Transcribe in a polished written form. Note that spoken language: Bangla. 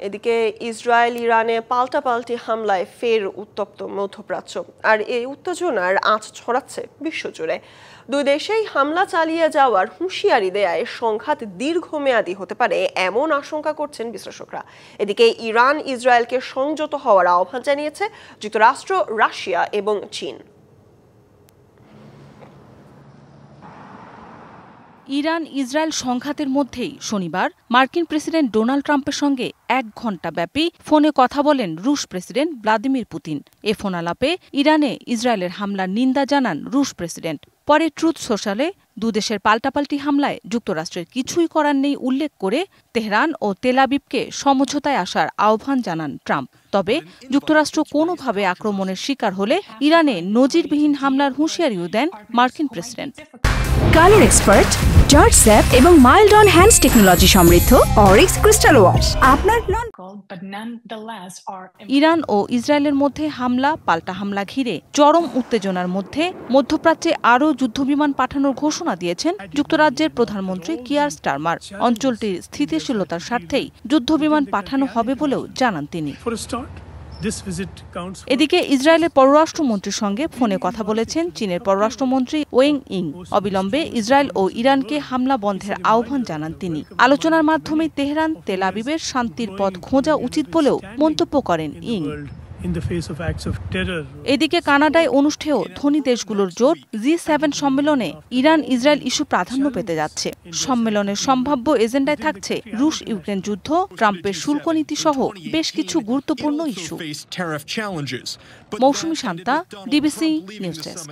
এদিকে ইসরায়েল ইরানে পাল্টাপাল্টি হামলায় ফের উত্তপ্ত মধ্যপ্রাচ্য, আর এই উত্তেজনার আঁচ ছড়াচ্ছে বিশ্বজুড়ে। দুই দেশেই হামলা চালিয়ে যাওয়ার হুঁশিয়ারি দেয়ায় সংঘাত দীর্ঘমেয়াদী হতে পারে এমন আশঙ্কা করছেন বিশ্লেষকরা। এদিকে ইরান ইসরায়েলকে সংযত হওয়ার আহ্বান জানিয়েছে যুক্তরাষ্ট্র, রাশিয়া এবং চীন। ইরান ইসরায়েল সংঘাতের মধ্যেই শনিবার মার্কিন প্রেসিডেন্ট ডোনাল্ড ট্রাম্পের সঙ্গে ১ ঘণ্টা ব্যাপী ফোনে কথা বলেন রুশ প্রেসিডেন্ট ভ্লাদিমির পুতিন। এ ফোন আলাপে ইরানে ইসরায়েলের হামলার নিন্দা জানান রুশ প্রেসিডেন্ট। পরে ট্রুথ সোশ্যালে দুদেশের পাল্টাপাল্টি হামলায় যুক্তরাষ্ট্রের কিছুই করার নেই উল্লেখ করে তেহরান ও তেল আবিবকে সমঝোতায় আসার আহ্বান জানান ট্রাম্প। তবে যুক্তরাষ্ট্র কোনোভাবে আক্রমণের শিকার হলে ইরানে নজিরবিহীন হামলার হুঁশিয়ারিও দেন মার্কিন president. Colour expert, George sap এবং মাইল্ড অন হ্যান্ডস টেকনোলজি সমৃদ্ধ অরিক্স ক্রিস্টাল ওয়াশ আপনার ইরান ও ইসরায়েলের মধ্যে হামলা পাল্টা হামলা ঘিরে চরম উত্তেজনার মধ্যে মধ্যপ্রাচ্যে আরও যুদ্ধবিমান পাঠানোর ঘোষণা দিয়েছেন যুক্তরাজ্যের প্রধানমন্ত্রী কিয়ার স্টারমার। অঞ্চলটির স্থিতিশীলতার স্বার্থেই যুদ্ধবিমান পাঠানো হবে বলেও জানান তিনি। এদিকে ইসরায়েলের পররাষ্ট্রমন্ত্রীর সঙ্গে ফোনে কথা বলেছেন চীনের পররাষ্ট্রমন্ত্রী ওয়েং ইং। অবিলম্বে ইসরায়েল ও ইরানকে হামলা বন্ধের আহ্বান জানান তিনি। আলোচনার মাধ্যমে তেহরান তেল আবিবের শান্তির পথ খোঁজা উচিত বলেও মন্তব্য করেন ইং। এদিকে কানাডায় অনুষ্ঠেয় ধনী দেশগুলোর জোট G7 সম্মেলনে ইরান ইসরায়েল ইস্যু প্রাধান্য পেতে যাচ্ছে। সম্মেলনের সম্ভাব্য এজেন্ডায় থাকছে রুশ ইউক্রেন যুদ্ধ, ট্রাম্পের শুল্ক নীতি সহ বেশ কিছু গুরুত্বপূর্ণ ইস্যু। মৌসুমী শান্তা, ডিবিসি নিউজ ডেস্ক।